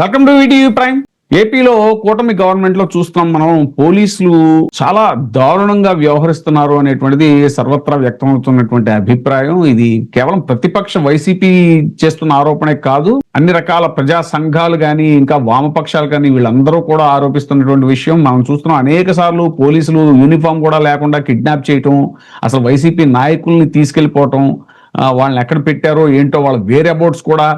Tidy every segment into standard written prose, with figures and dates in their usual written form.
Welcome to ETV prime. ఏపీలో కూటమి government లో చూస్తున్నాం మనం, పోలీసులు చాలా దారుణంగా వ్యవహరిస్తున్నారు అనేటువంటిది సర్వత్రా వ్యక్తమవుతున్నటువంటి అభిప్రాయం. ఇది కేవలం ప్రతిపక్ష వైసీపీ చేస్తున్న ఆరోపణే కాదు, అన్ని రకాల ప్రజా సంఘాలు కానీ ఇంకా వామపక్షాలు కానీ వీళ్ళందరూ కూడా ఆరోపిస్తున్నటువంటి విషయం. మనం చూస్తున్నాం అనేక సార్లు పోలీసులు యూనిఫామ్ కూడా లేకుండా కిడ్నాప్ చేయటం, అసలు వైసీపీ నాయకుల్ని తీసుకెళ్లిపోవటం, వాళ్ళని ఎక్కడ పెట్టారో ఏంటో వాళ్ళ వేరే అబౌట్స్ కూడా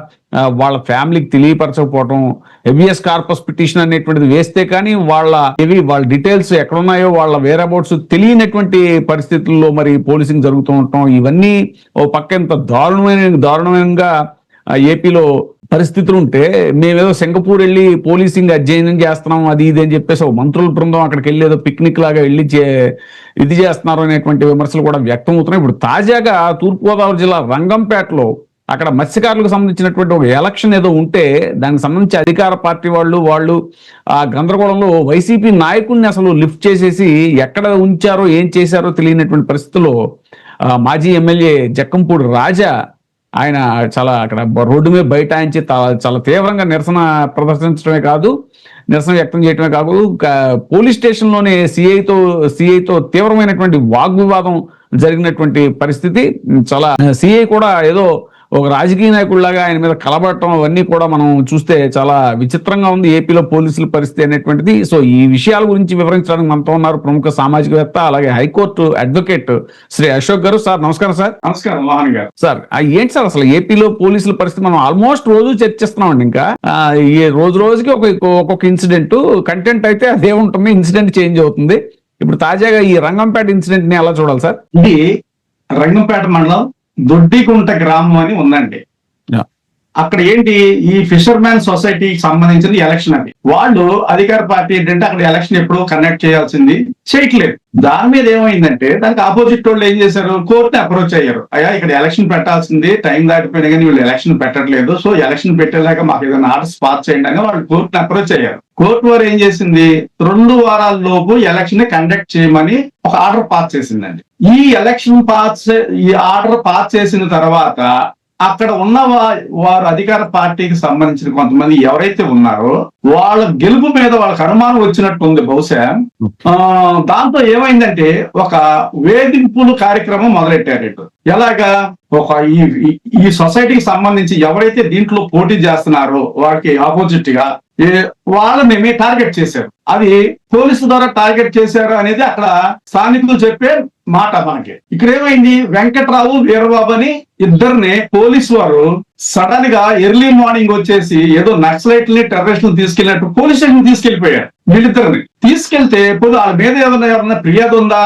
వాళ్ళ ఫ్యామిలీకి తెలియపరచకపోవటం, హెబియస్ కార్పస్ పిటిషన్ అనేటువంటిది వేస్తే కానీ వాళ్ళ డీటెయిల్స్ ఎక్కడున్నాయో వాళ్ళ వేరే అబౌట్స్ తెలియనటువంటి పరిస్థితుల్లో మరి పోలీసింగ్ జరుగుతూ ఉంటాం. ఇవన్నీ ఓ పక్క ఇంత దారుణంగా ఏపీలో పరిస్థితులు ఉంటే, మేమేదో సింగపూర్ వెళ్ళి పోలీసింగ్ అధ్యయనం చేస్తున్నాం అది ఇది అని చెప్పేసి ఒక మంత్రుల బృందం అక్కడికి వెళ్ళి ఏదో పిక్నిక్ లాగా వెళ్ళి ఇది చేస్తున్నారు అనేటువంటి విమర్శలు కూడా వ్యక్తం అవుతున్నాయి. ఇప్పుడు తాజాగా తూర్పుగోదావరి జిల్లా రంగంపేటలో అక్కడ మత్స్యకారులకు సంబంధించినటువంటి ఒక ఎలక్షన్ ఏదో ఉంటే, దానికి సంబంధించి అధికార పార్టీ వాళ్ళు ఆ గందరగోళంలో వైసీపీ నాయకుడిని అసలు లిఫ్ట్ చేసేసి ఎక్కడ ఉంచారో ఏం చేశారో తెలియనటువంటి పరిస్థితుల్లో మాజీ ఎమ్మెల్యే జక్కంపూడి రాజా ఆయన చాలా అక్కడ రోడ్డు మీద బైఠాయించి చాలా తీవ్రంగా నిరసన వ్యక్తం చేయటమే కాదు, పోలీస్ స్టేషన్లోనే సిఐతో తీవ్రమైనటువంటి వాగ్వివాదం జరిగినటువంటి పరిస్థితి. చాలా సిఐ కూడా ఏదో ఒక రాజకీయ నాయకుడిలాగా ఆయన మీద కలబడటం అవన్నీ కూడా మనం చూస్తే చాలా విచిత్రంగా ఉంది ఏపీలో పోలీసుల పరిస్థితి అనేటువంటిది. సో ఈ విషయాల గురించి వివరించడానికి మనతో ఉన్నారు ప్రముఖ సామాజికవేత్త, అలాగే high court advocate Shri Ashok garu. Sir నమస్కారం. సార్ నమస్కారం మోహన్ గారు. సార్ ఏంటి సార్ అసలు ఏపీలో పోలీసుల పరిస్థితి? మనం ఆల్మోస్ట్ రోజు చర్చిస్తున్నామండి. ఇంకా ఈ రోజుకి ఒక్కొక్క ఇన్సిడెంట్, కంటెంట్ అయితే అదే ఉంటుంది, ఇన్సిడెంట్ చేంజ్ అవుతుంది. ఇప్పుడు తాజాగా ఈ రంగంపేట ఇన్సిడెంట్ ని ఎలా చూడాలి సార్? ఇది రంగంపేట మండలం దొడ్డికుంట గ్రామం అని ఉందండి. అక్కడ ఏంటి, ఈ ఫిషర్మ్యాన్ సొసైటీకి సంబంధించిన ఎలక్షన్ అది. వాళ్ళు అధికార పార్టీ ఏంటంటే అక్కడ ఎలక్షన్ ఎప్పుడో కండక్ట్ చేయాల్సింది చేయట్లేదు. దాని మీద ఏమైందంటే దానికి ఆపోజిట్ వాళ్ళు ఏం చేశారు, కోర్టుని అప్రోచ్ అయ్యారు. అయ్యా ఇక్కడ ఎలక్షన్ పెట్టాల్సింది, టైం దాటిపోయినా కానీ వీళ్ళు ఎలక్షన్ పెట్టట్లేదు, సో ఎలక్షన్ పెట్టేలాగా మాకు ఏదైనా ఆర్డర్స్ పాస్ చేయండి అని వాళ్ళు కోర్టుని అప్రోచ్ అయ్యారు. కోర్టు వారు ఏం చేసింది, 2 వారాల లోపు ఎలక్షన్ ని కండక్ట్ చేయమని ఒక ఆర్డర్ పాస్ చేసిందండి. ఈ ఆర్డర్ పాస్ చేసిన తర్వాత అక్కడ ఉన్న వారు అధికార పార్టీకి సంబంధించిన కొంతమంది ఎవరైతే ఉన్నారో వాళ్ళ గెలుపు మీద వాళ్ళకి అనుమానం వచ్చినట్టు ఉంది బహుశా. దాంతో ఏమైందంటే ఒక వేధింపులు కార్యక్రమం మొదలెట్టారు. ఎలాగా, ఈ సొసైటీకి సంబంధించి ఎవరైతే దీంట్లో పోటీ చేస్తున్నారో వారికి ఆపోజిట్ గా వాళ్ళని టార్గెట్ చేశారు. అది పోలీసుల ద్వారా టార్గెట్ చేశారు అనేది అక్కడ స్థానికులు చెప్పే మాట. మనకి ఇక్కడ ఏమైంది, వెంకట్రావు వీరబాబు అని ఇద్దరిని పోలీసు వారు సడన్ గా ఎర్లీ మార్నింగ్ వచ్చేసి ఏదో నక్సలైట్లని టెర్రరిస్టులను తీసుకెళ్ళినట్టు పోలీస్ స్టేషన్ తీసుకెళ్లిపోయారు. వీళ్ళిద్దరిని తీసుకెళ్తే వాళ్ళ మీద ఎవరైనా ఫిర్యాదు ఉందా?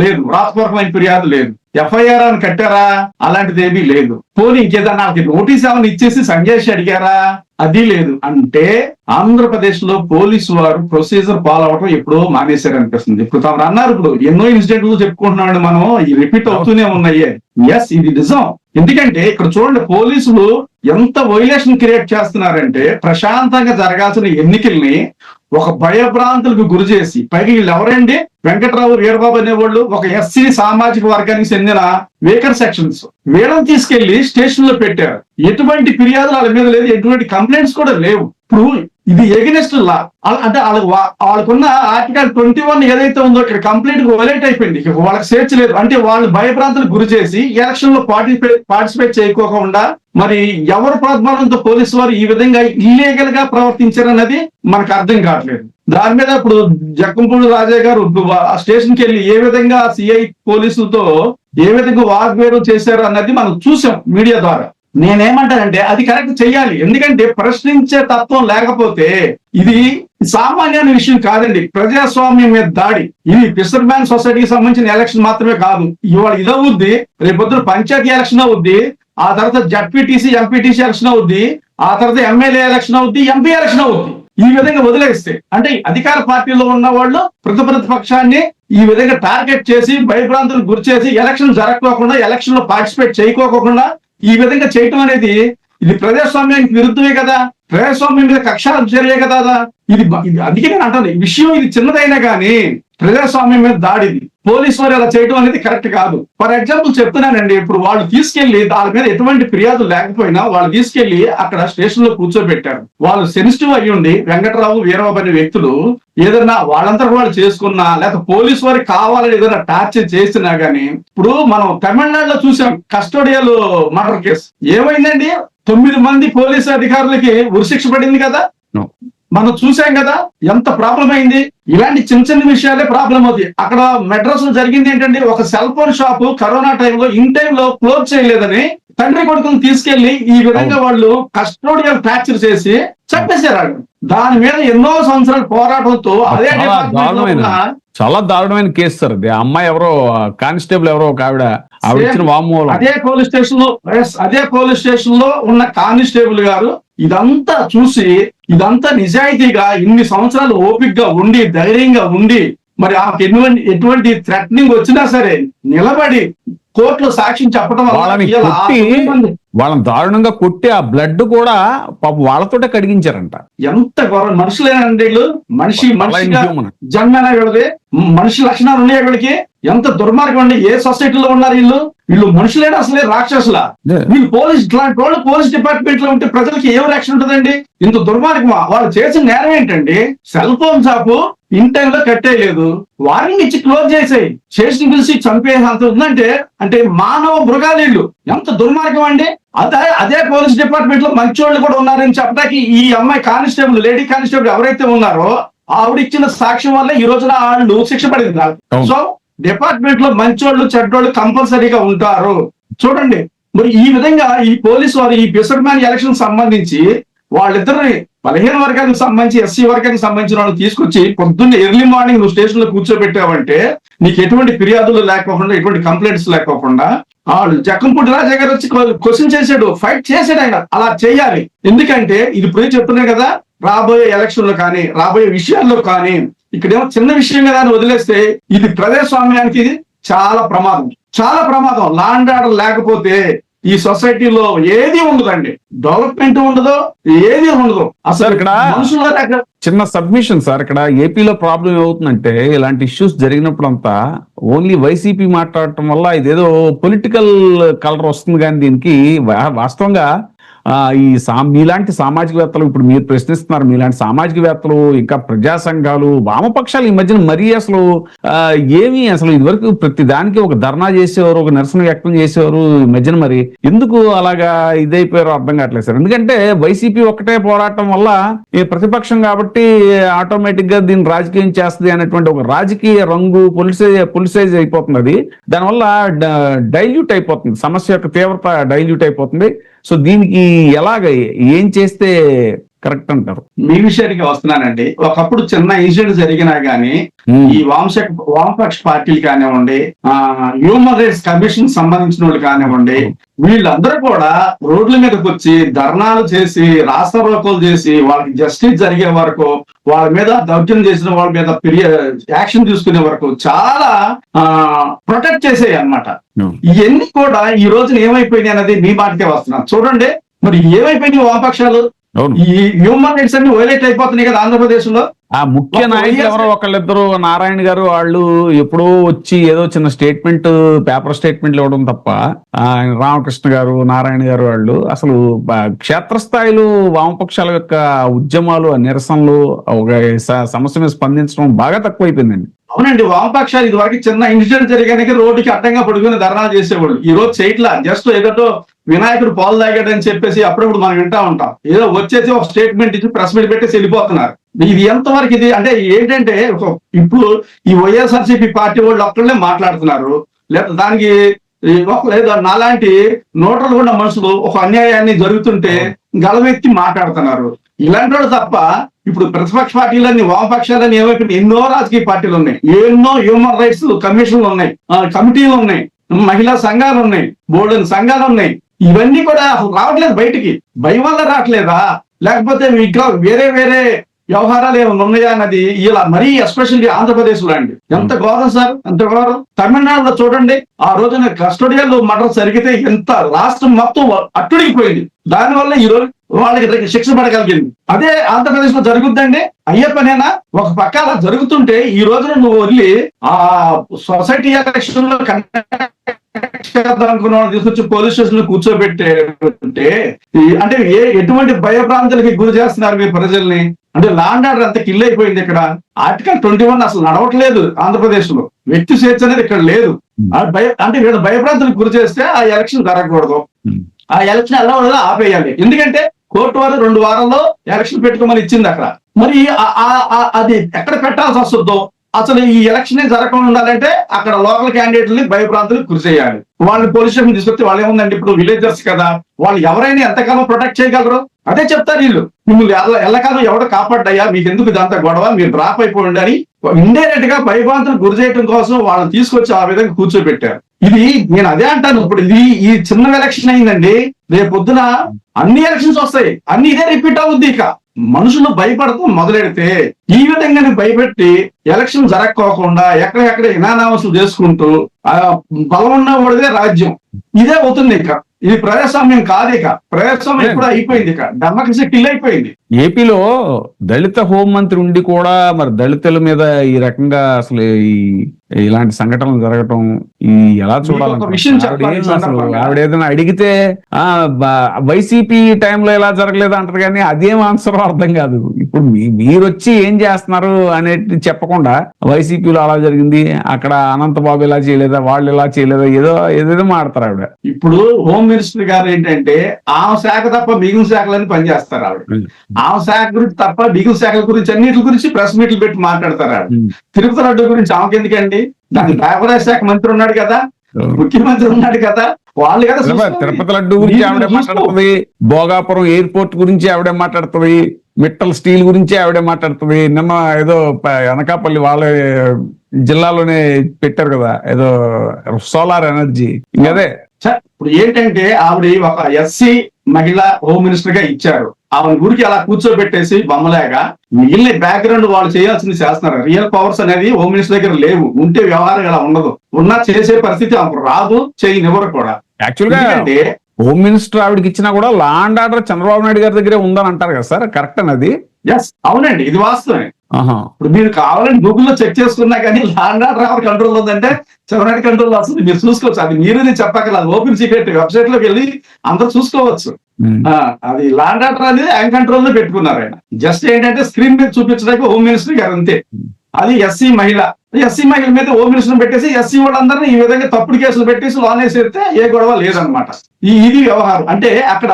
లేదు. వ్రాతపూర్వకమైన ఫిర్యాదు లేదు. ఎఫ్ఐఆర్ అని కట్టారా? అలాంటిది ఏమీ లేదు. పోనీ ఇంకేదన్నా నోటీస్ ఏమైనా ఇచ్చేసి సంజయ్ అడిగారా? అది లేదు. అంటే ఆంధ్రప్రదేశ్ లో పోలీసు వారు ప్రొసీజర్ ఫాలో అవడం ఎప్పుడో మానేశారు అనిపిస్తుంది. ఇప్పుడు తమరు అన్నారు, ఇప్పుడు ఎన్నో ఇన్సిడెంట్లు చెప్పుకుంటున్నాడు, మనం రిపీట్ అవుతూనే ఉన్నాయి. ఎస్, ఇది నిజం. ఎందుకంటే ఇక్కడ చూడండి, పోలీసులు ఎంత వైలేషన్ క్రియేట్ చేస్తున్నారంటే ప్రశాంతంగా జరగాల్సిన ఎన్నికల్ని ఒక భయభ్రాంతులకు గురి చేసి, పైగా వీళ్ళు ఎవరండి, వెంకట్రావు వీరబాబు అనేవాళ్ళు ఒక ఎస్సీ సామాజిక వర్గానికి చెందిన వేకర్ సెక్షన్స్, వీళ్ళని తీసుకెళ్లి స్టేషన్ లో పెట్టారు. ఎటువంటి ఫిర్యాదులు వాళ్ళ మీద లేదు, ఎటువంటి కంప్లైంట్స్ కూడా లేవు. ఇప్పుడు ఇది ఎగనెస్ట్ లా, అంటే వాళ్ళకున్న ఆర్టికల్ 21 ఏదైతే ఉందో ఇక్కడ కంప్లైంట్ వైలేట్ అయిపోయింది. వాళ్ళకి స్వేచ్ఛ లేదు. అంటే వాళ్ళు భయభ్రాంతులకు గురి చేసి ఎలక్షన్ లో పార్టిసిపేట్ చేయకోకుండా మరి ఎవరు ప్రతిపాదనతో పోలీసు వారు ఈ విధంగా ఇల్లీగల్ గా ప్రవర్తించారన్నది మనకు అర్థం కావట్లేదు. దాని మీద ఇప్పుడు జక్కంపూడి రాజా గారు ఆ స్టేషన్కి వెళ్ళి ఏ విధంగా సిఐ పోలీసులతో ఏ విధంగా వాగ్వేదం చేశారు అన్నది మనం చూసాం మీడియా ద్వారా. నేనేమంటానంటే అది కరెక్ట్ చెయ్యాలి. ఎందుకంటే ప్రశ్నించే తత్వం లేకపోతే ఇది సామాన్యమైన విషయం కాదండి. ప్రజాస్వామ్యం మీద దాడి. ఇది ఫిషర్మ్యాన్ సొసైటీకి సంబంధించిన ఎలక్షన్ మాత్రమే కాదు, ఇవాళ ఇదవుద్ది, రేపొద్దున పంచాయతీ ఎలక్షన్ అవుద్ది, ఆ తర్వాత జడ్పీటీసీ ఎంపీటీసీ ఎలక్షన్ అవుద్ది, ఆ తర్వాత ఎమ్మెల్యే ఎలక్షన్ అవుద్ది, ఎంపీ ఎలక్షన్ అవుద్ది. ఈ విధంగా వదిలేస్తే అంటే అధికార పార్టీలో ఉన్న వాళ్ళు ప్రతిపక్షాన్ని ఈ విధంగా టార్గెట్ చేసి భయభ్రాంతులకు గురి చేసి ఎలక్షన్ జరగకోకుండా, ఎలక్షన్ లో పార్టిసిపేట్ చేయకోకుండా ఈ విధంగా చేయటం అనేది ఇది ప్రజాస్వామ్యానికి విరుద్ధమే కదా. ప్రజాస్వామ్యం మీద కక్ష చర్య కదా ఇది అందుకే నేను అంటాను, ఈ విషయం ఇది చిన్నదైనా కానీ ప్రజాస్వామ్యం మీద దాడిది. పోలీసు వారు అలా చేయడం అనేది కరెక్ట్ కాదు. ఫర్ ఎగ్జాంపుల్ చెప్తున్నానండి, ఇప్పుడు వాళ్ళు తీసుకెళ్లి దాని మీద ఎటువంటి ఫిర్యాదు లేకపోయినా వాళ్ళు తీసుకెళ్లి అక్కడ స్టేషన్ లో కూర్చోబెట్టారు. వాళ్ళు సెన్సిటివ్ అయ్యుండి వెంకటరావు వీరబాబు అనే వ్యక్తులు ఏదైనా వాళ్ళంతా వాళ్ళు చేసుకున్నా లేకపోతే పోలీసు వారికి కావాలని ఏదైనా టార్చర్ చేసినా గానీ, ఇప్పుడు మనం తమిళనాడులో చూసాం కస్టోడియల్ మర్డర్ కేసు ఏమైందండి, 9 మంది పోలీసు అధికారులకి ఉరిశిక్ష పడింది కదా, మనం చూసాం కదా ఎంత ప్రాబ్లం అయింది. ఇలాంటి చిన్న చిన్న విషయాలే ప్రాబ్లం అవుతాయి. అక్కడ మెడ్రాస్ లో జరిగింది ఏంటంటే, ఒక సెల్ ఫోన్ షాప్ కరోనా టైంలో ఇన్ టైంలో క్లోజ్ చేయలేదని తండ్రి కొడుకుని తీసుకెళ్లి ఈ విధంగా వాళ్ళు కస్టోడియల్ టార్చర్ చేసి చంపేశారు. దాని మీద ఎన్నో సంవత్సరాల పోరాటంతో అదే చాలా దారుణమైన కేసు సార్ అది. అమ్మాయి ఎవరో కానిస్టేబుల్ ఎవరో ఒక ఆవిడ ఇచ్చిన వామూలం. అదే పోలీస్ స్టేషన్ లో ఉన్న కానిస్టేబుల్ గారు ఇదంతా చూసి ఇదంతా నిజాయితీగా ఇన్ని సంవత్సరాలు ఓపికగా ఉండి ధైర్యంగా ఉండి మరి ఆమెకు ఎటువంటి థ్రెటనింగ్ వచ్చినా సరే నిలబడి కోర్టులో సాక్ష్యం చెప్పడం వాళ్ళని దారుణంగా కొట్టి ఆ బ్లడ్ కూడా పాప వాళ్ళతోటే కడిగించారంట. ఎంత గౌరవం మనుషులేనండి వీళ్ళు. మనిషిగా జన్మేనా వీళ్ళది, మనిషి లక్షణాలు ఉన్నాయి వీళ్ళకి. ఎంత దుర్మార్గం అండి. ఏ సొసైటీలో ఉన్నారు వీళ్ళు మనుషులేనా అసలే రాక్షసులా? వీళ్ళు ఇట్లాంటి వాళ్ళు పోలీస్ డిపార్ట్మెంట్ లో ఉంటే ప్రజలకి ఏం రక్షణ ఉంటుందండి? ఇంత దుర్మార్గమా? వాళ్ళు చేసిన నేరం ఏంటండి? Cell phone shop in time లో కట్టేయలేదు, వారిని ఇచ్చి క్లోజ్ చేసేయి, స్టేషన్ పిలిచి చంపేంత ఉందంటే అంటే మానవ మృగాలు. ఎంత దుర్మార్గం అండి. అదే పోలీస్ డిపార్ట్మెంట్ లో మంచోళ్ళు కూడా ఉన్నారని చెప్పడానికి ఈ అమ్మాయి కానిస్టేబుల్, లేడీ కానిస్టేబుల్ ఎవరైతే ఉన్నారో ఆవిడ ఇచ్చిన సాక్ష్యం వల్ల ఈ రోజున వాళ్ళు శిక్ష పడింది. సో డిపార్ట్మెంట్ లో మంచోళ్ళు చెడ్డోళ్ళు కంపల్సరీగా ఉంటారు. చూడండి మరి ఈ విధంగా ఈ పోలీసు వారు ఈ ఫిషర్మ్యాన్ ఎలక్షన్ సంబంధించి వాళ్ళిద్దరిని 15 వర్గానికి సంబంధించి ఎస్సీ వర్గానికి సంబంధించిన వాళ్ళని తీసుకొచ్చి పొద్దున్నే ఎర్లీ మార్నింగ్ నువ్వు స్టేషన్ లో కూర్చోబెట్టావంటే నీకు ఎటువంటి ఫిర్యాదులు లేకోకుండా ఎటువంటి కంప్లైంట్స్ లేకోకుండా వాళ్ళు జక్కంపూడి రాజా గారు వచ్చి క్వశ్చన్ చేశాడు, ఫైట్ చేశాడు. ఆయన అలా చేయాలి. ఎందుకంటే ఇది ఇప్పుడు చెప్తున్నాయి కదా, రాబోయే ఎలక్షన్ లో కానీ రాబోయే విషయాల్లో కానీ ఇక్కడేమో చిన్న విషయం కదా అని వదిలేస్తే ఇది ప్రజాస్వామ్యానికి చాలా ప్రమాదం, చాలా ప్రమాదం. లా అండ్ ఆర్డర్ లేకపోతే ఈ సొసైటీలో ఏది ఉండదండి, డెవలప్మెంట్ ఉండదు, ఏది ఉండదు అసలు. ఇక్కడ చిన్న సబ్మిషన్ సార్, ఇక్కడ ఏపీలో ప్రాబ్లం ఏమవుతుందంటే ఇలాంటి ఇష్యూస్ జరిగినప్పుడు అంతా ఓన్లీ వైసీపీ మాట్లాడటం వల్ల ఇదేదో పొలిటికల్ కలర్ వస్తుంది. కానీ దీనికి వాస్తవంగా మీలాంటి సామాజికవేత్తలు, ఇప్పుడు మీరు ప్రశ్నిస్తున్నారు, మీలాంటి సామాజికవేత్తలు ఇంకా ప్రజా సంఘాలు వామపక్షాలు ఈ మధ్యన మరీ అసలు అసలు ఇదివరకు ప్రతి దానికి ఒక ధర్నా చేసేవారు, ఒక నిరసన వ్యక్తం చేసేవారు. ఈ మధ్యన మరి ఎందుకు అలాగా ఇదైపోయారో అర్థం కావట్లేదు సార్. ఎందుకంటే వైసీపీ ఒక్కటే పోరాటం వల్ల ఈ ప్రతిపక్షం కాబట్టి ఆటోమేటిక్ గా దీన్ని రాజకీయం చేస్తుంది అనేటువంటి ఒక రాజకీయ రంగు పొలిసైజ్ అయిపోతుంది. అది దానివల్ల డైల్యూట్ అయిపోతుంది, సమస్య యొక్క తీవ్రత డైల్యూట్ అయిపోతుంది. సో దీనికి ఏం చేస్తే కరెక్ట్ అంటారు? మీ విషయానికి వస్తున్నానండి. ఒకప్పుడు చిన్న ఇన్సిడెంట్ జరిగినా గానీ ఈ వామపక్ష పార్టీలు కానివ్వండి, హ్యూమన్ రైట్స్ కమిషన్ సంబంధించిన వాళ్ళు కానివ్వండి, వీళ్ళందరూ కూడా రోడ్ల మీదకి వచ్చి ధర్నాలు చేసి రాస్తారోకోలు చేసి వాళ్ళకి జస్టిస్ జరిగే వరకు, వాళ్ళ మీద దౌర్జన్యం చేసిన వాళ్ళ మీద యాక్షన్ తీసుకునే వరకు చాలా ప్రొటెక్ట్ చేసేవి అన్నమాట. ఇవన్నీ కూడా ఈ రోజున ఏమైపోయినాయి అనేది మీ మాటకే వస్తున్నాను. చూడండి మరి ఏమైపోయినాయి వామపక్షాలు. ఈ హ్యూమన్ రైట్స్ అన్ని వైలేట్ అయిపోతున్నాయి కదా ఆంధ్రప్రదేశ్ లో. ఆ ముఖ్య నాయకులు ఎవరో ఒకళ్ళిద్దరు, నారాయణ గారు వాళ్ళు ఎప్పుడో వచ్చి ఏదో చిన్న స్టేట్మెంట్, పేపర్ స్టేట్మెంట్లు ఇవ్వడం తప్ప రామకృష్ణ గారు, నారాయణ గారు వాళ్ళు అసలు క్షేత్రస్థాయిలో వామపక్షాల యొక్క ఉద్యమాలు, నిరసనలు, ఒక సమస్య మీద స్పందించడం బాగా తక్కువైపోయిందండి. అవునండి, వామపక్షాలు ఇది వరకు చిన్న ఇన్సిడెంట్ జరిగానికి రోడ్డుకి అడ్డంగా పడుకుని ధర్నా చేసేవాళ్ళు. ఈ రోజు చేయట్లా. జస్ట్ ఏదో వినాయకుడు పాలు తాగాడని చెప్పేసి అప్పుడప్పుడు మనం వింటా ఉంటాం. ఏదో వచ్చేసి ఒక స్టేట్మెంట్ ఇచ్చి ప్రెస్ మీట్ పెట్టేసి వెళ్ళిపోతున్నారు. ఇది ఎంతవరకు ఇది అంటే ఏంటంటే ఇప్పుడు ఈ వైఎస్ఆర్సీపీ పార్టీ వాళ్ళు ఒక్కళ్ళే మాట్లాడుతున్నారు, లేదా దానికి లేదా నాలాంటి నోటలు ఉన్న మనుషులు ఒక అన్యాయాన్ని జరుగుతుంటే గలవెత్తి మాట్లాడుతున్నారు. ఇలాంటి వాళ్ళు తప్ప ఇప్పుడు ప్రతిపక్ష పార్టీలన్నీ, వామపక్షాలన్నీ ఏమైపోయినాయి, ఎన్నో రాజకీయ పార్టీలు ఉన్నాయి, ఎన్నో హ్యూమన్ రైట్స్ కమిషన్లు ఉన్నాయి, కమిటీలు ఉన్నాయి, మహిళా సంఘాలు ఉన్నాయి, బోర్డు సంఘాలు ఉన్నాయి. ఇవన్నీ కూడా రావట్లేదు బయటికి. భయం వల్ల రావట్లేదా? లేకపోతే ఇంకా వేరే వ్యవహారాలు ఏమైనా ఉన్నాయా అన్నది ఇలా మరీ ఎస్పెషల్లీ ఆంధ్రప్రదేశ్ లో అండి ఎంత ఘోరం సార్, ఎంత ఘోరం. తమిళనాడులో చూడండి, ఆ రోజున కస్టోడియల్ మర్డర్ జరిగితే ఎంత రాష్ట్రం మొత్తం అట్టుడికిపోయింది. దానివల్ల ఈ రోజు వాళ్ళకి శిక్ష పడగలిగింది. అదే ఆంధ్రప్రదేశ్ లో జరుగుద్దండి, అయ్యే పనేనా? ఒక పక్క అలా జరుగుతుంటే ఈ రోజున నువ్వు వదిలి ఆ సొసైటీ ఎలక్షన్ లో అనుకున్న వాళ్ళు తీసుకొచ్చి పోలీస్ స్టేషన్ లో కూర్చోబెట్టే అంటే ఎటువంటి భయభ్రాంతులకి గురి చేస్తున్నారు మీరు ప్రజల్ని? అంటే లా అండ్ ఆర్డర్ అంత కిల్ అయిపోయింది ఇక్కడ. ఆర్టికల్ 21 అసలు నడవట్లేదు ఆంధ్రప్రదేశ్ లో, వ్యక్తి స్వేచ్ఛ అనేది ఇక్కడ లేదు. అంటే వీళ్ళు భయభ్రాంతులకు గురి చేస్తే ఆ ఎలక్షన్ జరగకూడదు, ఆ ఎలక్షన్ ఎలా ఉండదో ఆపేయాలి. ఎందుకంటే కోర్టు వారు 2 వారాల్లో ఎలక్షన్ పెట్టుకోమని ఇచ్చింది అక్కడ. మరి అది ఎక్కడ పెట్టాల్సి వస్తుందో, అసలు ఈ ఎలక్షన్ జరగకుండా ఉండాలంటే అక్కడ లోకల్ క్యాండిడేట్లని భయభ్రాంతులకు గురి చేయాలి. వాళ్ళని పోలీస్ స్టేషన్ తీసుకొస్తే వాళ్ళు ఏముందండి, ఇప్పుడు విలేజర్స్ కదా, వాళ్ళు ఎవరైనా ఎంతకాలం ప్రొటెక్ట్ చేయగలరు? అదే చెప్తారు వీళ్ళు, మిమ్మల్ని ఎల్లకాలం ఎవడో కాపాడ్డయ్యా, మీకు ఎందుకు ఇదంతా గొడవ, మీరు డ్రాప్ అయిపోండి అని ఇండైరెక్ట్ గా భయభ్రాంతులు గురి చేయడం కోసం వాళ్ళని తీసుకొచ్చి ఆ విధంగా కూర్చోబెట్టారు. ఇది నేను అదే అంటాను, ఇప్పుడు ఈ చిన్న ఎలక్షన్ అయిందండి, రేపు పొద్దున అన్ని ఎలక్షన్స్ వస్తాయి, అన్ని ఇదే రిపీట్ అవుద్ది. ఇక మనుషులు భయపడతాం మొదలెడితే ఈ విధంగానే భయపెట్టి ఎలక్షన్ జరగకోకుండా ఎక్కడెక్కడ ఇనానామసులు చేసుకుంటూ బలం ఉన్న వాడిదే రాజ్యం, ఇదే అవుతుంది. ఇక ఇది ప్రజాస్వామ్యం కాదు, ఇక ప్రజాస్వామ్యం ఎప్పుడు అయిపోయింది, ఇక డెమోక్రసీ కిల్ అయిపోయింది. ఏపీలో దళిత హోంమంత్రి ఉండి కూడా మరి దళితుల మీద ఈ రకంగా అసలు ఇలాంటి సంఘటనలు జరగటం ఎలా చూడాలి? ఆవిడ ఏదైనా అడిగితే వైసీపీ టైంలో ఎలా జరగలేదు అంటారు, కానీ అదేం ఆన్సర్ అర్థం కాదు. ఇప్పుడు మీరు వచ్చి ఏం చేస్తున్నారు అనేది చెప్పకుండా వైసీపీలో అలా జరిగింది, అక్కడ అనంతబాబు ఇలా చేయలేదా, వాళ్ళు ఇలా చేయలేదా, ఏదేదో మాడతారు ఆవిడ. ఇప్పుడు హోమ్ మినిస్టర్ గారు ఏంటంటే ఆమె శాఖ తప్ప మిగిలిన శాఖలన్నీ పనిచేస్తారు ఆవిడ. ఆమె శాఖ గురించి తప్ప మిగిలిన శాఖల గురించి అన్నిటి గురించి ప్రెస్ మీట్లు పెట్టి మాట్లాడతారు ఆవిడ. తిరుపతి లడ్డు గురించి ఆమెకి ఎందుకండి? దానికి వ్యాపార శాఖ మంత్రి ఉన్నాడు కదా, ముఖ్యమంత్రి ఉన్నాడు కదా, వాళ్ళు కదా. తిరుపతి లడ్డు గురించి ఆవిడే మాట్లాడుతుంది, భోగాపురం ఎయిర్పోర్ట్ గురించి ఆవిడే మాట్లాడుతుంది, మిట్టల్ స్టీల్ గురించి ఆవిడే మాట్లాడుతుంది. నిన్న ఏదో అనకాపల్లి వాళ్ళ జిల్లాలోనే పెట్టారు కదా ఏదో సోలార్ ఎనర్జీ. ఇంకదే ఇప్పుడు ఏంటంటే ఆవిడ ఒక ఎస్సీ మహిళ హోమ్ మినిస్టర్ గా ఇచ్చారు, ఆవిడ గురికి అలా కూర్చోబెట్టేసి బొమ్మలాగా మిగిలిన బ్యాక్గ్రౌండ్ వాళ్ళు చేయాల్సింది చేస్తున్నారు. రియల్ పవర్స్ అనేది హోమ్ మినిస్టర్ దగ్గర లేవు, ఉంటే వ్యవహారం ఇలా ఉండదు, ఉన్నా చేసే పరిస్థితి ఆమెకు రాదు, చేయనివ్వరు కూడా. యాక్చువల్గా హోమ్ మినిస్టర్ ఆవిడకి ఇచ్చినా కూడా law and order Chandrababu Naidu గారి దగ్గరే ఉందని అంటారు కదా సార్, కరెక్ట్ అన్నది? ఎస్, అవునండి, ఇది వాస్తవమే. ఇప్పుడు మీరు కావాలని గూగుల్లో చెక్ చేసుకున్నా కానీ లా అండ్ ఆర్డర్ ఎవరి కంట్రోల్ ఉందంటే చంద్రబాబు కంట్రోల్ వస్తుంది, మీరు చూసుకోవచ్చు. అది మీరు చెప్పగల ఓపెన్ సీక్రెట్ వెబ్సైట్ లోకి వెళ్ళి అందరూ చూసుకోవచ్చు. అది లా అండ్ ఆర్డర్ అనేది ఆయన కంట్రోల్ లో పెట్టుకున్నారు. ఆయన జస్ట్ ఏంటంటే స్క్రీన్ మీద చూపించడానికి హోమ్ మినిస్టర్ గారు అంతే. అది ఎస్సీ మహిళ మీద హోమ్ మినిస్టర్ పెట్టేసి ఎస్సీ వాళ్ళందరినీ ఈ విధంగా తప్పుడు కేసులు పెట్టేసి లోన్ వేసేస్తే ఏ గొడవ లేదనమాట. ఇది వ్యవహారం. అంటే అక్కడ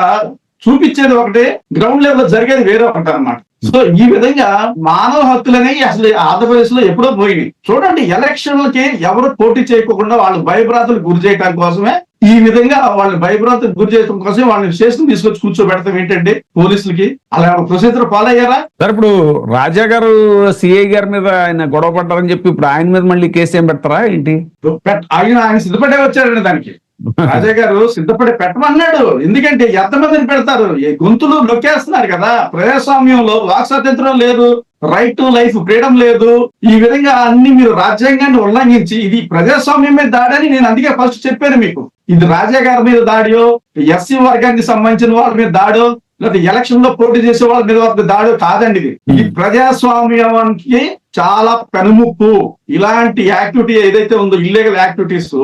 చూపించేది ఒకటే, గ్రౌండ్ లెవెల్ లో జరిగేది వేరే ఒకటి అనమాట. సో ఈ విధంగా మానవ హక్కులనేవి అసలు ఆంధ్రప్రదేశ్ లో ఎప్పుడో పోయినాయి. చూడండి, ఎలక్షన్లకి ఎవరు పోటీ చేయకుండా వాళ్ళు భయభ్రాంతులకు గురి చేయడం కోసమే ఈ విధంగా వాళ్ళు భయభ్రాంతులకు గురి చేయడం కోసం వాళ్ళని స్టేషన్ తీసుకొచ్చి కూర్చోబెడతాం ఏంటంటే పోలీసులకి. అలా ప్రొసీజర్ ఫాలో అయ్యారా సార్? ఇప్పుడు రాజా గారు సిఐ గారి మీద ఆయన గొడవ పడ్డారని చెప్పి ఇప్పుడు ఆయన మీద మళ్ళీ కేసు ఏం పెడతారా ఏంటి? ఆయన సిద్ధపడే వచ్చారండి దానికి. రాజా గారు సిద్ధపడి పెట్టమన్నాడు. ఎందుకంటే ఎంతమందిని పెడతారు, గొంతులు నొక్కేస్తున్నారు కదా. ప్రజాస్వామ్యంలో వాక్ స్వాతంత్రం లేదు, రైట్ టు లైఫ్ ఫ్రీడమ్ లేదు. ఈ విధంగా అన్ని మీరు రాజ్యాంగాన్ని ఉల్లంఘించి ఇది ప్రజాస్వామ్యం మీద దాడి అని నేను అందుకే ఫస్ట్ చెప్పాను మీకు. ఇది రాజా గారి మీద దాడియో, ఎస్సీ వర్గానికి సంబంధించిన వాళ్ళ మీద దాడో, లేదా ఎలక్షన్ లో పోటీ చేసే వాళ్ళ మీద దాడో కాదండి. ఇది ప్రజాస్వామ్యానికి చాలా పెనుముప్పు. ఇలాంటి యాక్టివిటీ ఏదైతే ఉందో illegal activities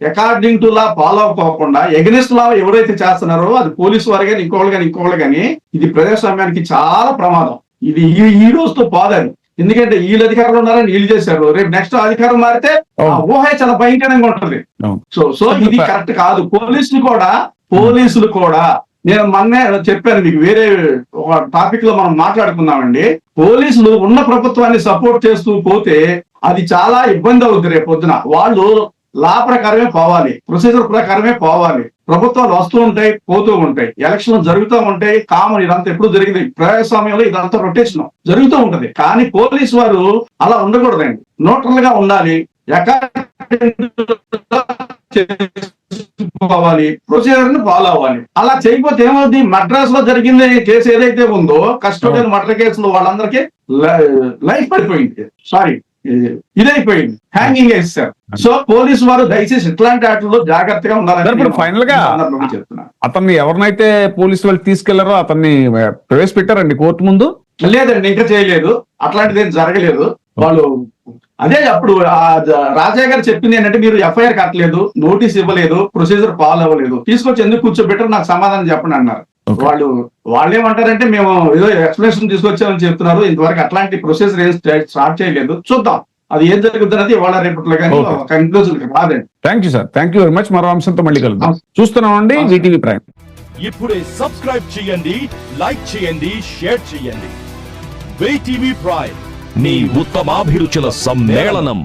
according to law follow అవ్వకుండా ఎగనిస్ట్ లా ఎవరైతే చేస్తున్నారో అది పోలీసు వారు కానీ ఇంకోళ్ళు కానీ ఇది ప్రజాస్వామ్యానికి చాలా ప్రమాదం. ఇది ఈ రోజుతో పోదని. ఎందుకంటే వీళ్ళు అధికారంలో ఉన్నారని వీళ్ళు చేశారు, రేపు నెక్స్ట్ అధికారం మారితే ఆ ఊహ చాలా భయంకరంగా ఉంటుంది. సో ఇది కరెక్ట్ కాదు. పోలీసులు కూడా నేను మొన్నే చెప్పాను మీకు, వేరే ఒక టాపిక్ లో మనం మాట్లాడుకున్నామండి. పోలీసులు ఉన్న ప్రభుత్వాన్ని సపోర్ట్ చేస్తూ పోతే అది చాలా ఇబ్బంది అవుతుంది. రేపు పొద్దున వాళ్ళు లా ప్రకారమే పోవాలి, ప్రొసీజర్ ప్రకారమే పోవాలి. ప్రభుత్వాలు వస్తూ ఉంటాయి, పోతూ ఉంటాయి, ఎలక్షన్లు జరుగుతూ ఉంటాయి. కామన్, ఇదంతా ఎప్పుడు జరిగింది. ప్రజాస్వామ్యంలో ఇదంతా రొటేషన్ జరుగుతూ ఉంటది. కానీ పోలీసు వారు అలా ఉండకూడదండి, న్యూట్రల్ గా ఉండాలి. చేసుకోవాలి, ప్రొసీజర్ ని ఫాలో అవ్వాలి. అలా చేయకపోతే ఏమవుతుంది, మద్రాస్ లో జరిగింది కేసు ఏదైతే ఉందో కస్టోడియల్ మర్డర్ కేసులో వాళ్ళందరికీ లైఫ్ పడిపోయింది, సారీ ఇదైపోయింది, హ్యాంగింగ్ వేస్తారు. సో పోలీసు వారు దయచేసి ఇట్లాంటి వాటిలో జాగ్రత్తగా ఉండాలని ఇప్పుడు ఫైనల్ గా చెప్తున్నా. అతన్ని ఎవరినైతే పోలీసు వాళ్ళు తీసుకెళ్లారో అతన్ని ప్రవేశపెట్టారండి కోర్టు ముందు? లేదండి, ఇంకా చేయలేదు, అట్లాంటిది ఏం జరగలేదు. వాళ్ళు అదే అప్పుడు రాజా గారు చెప్పింది ఏంటంటే, మీరు ఎఫ్ఐఆర్ కట్టలేదు, నోటీస్ ఇవ్వలేదు, ప్రొసీజర్ ఫాలో అవ్వలేదు, తీసుకొచ్చి ఎందుకు కూర్చోబెట్టారు, నాకు సమాధానం చెప్పండి అన్నారు. వాళ్ళు ఏమంటారంటే, మేము ఏదో ఎక్స్ప్లెనేషన్ తీసుకొచ్చామని చెప్తున్నారు, ఇంతవరకు అట్లాంటి ప్రొసీజర్ ఏం స్టార్ట్ చేయలేదు, చూద్దాం అది ఏం జరుగుతుంది అనేది ఇవాళ రేపట్లో కానీ కంక్లూజన్ రాదండి. Thank you sir, thank you very much. మరో అంశంతో మళ్ళీ కలుద్దాం. చూస్తున్నామండి వీటీవీ ప్రైమ్. ఇప్పుడే సబ్స్క్రైబ్ చేయండి, లైక్ చేయండి, షేర్ చేయండి. వీటీవీ ప్రైమ్, నీ ఉత్తమాభిరుచుల సమ్మేళనం.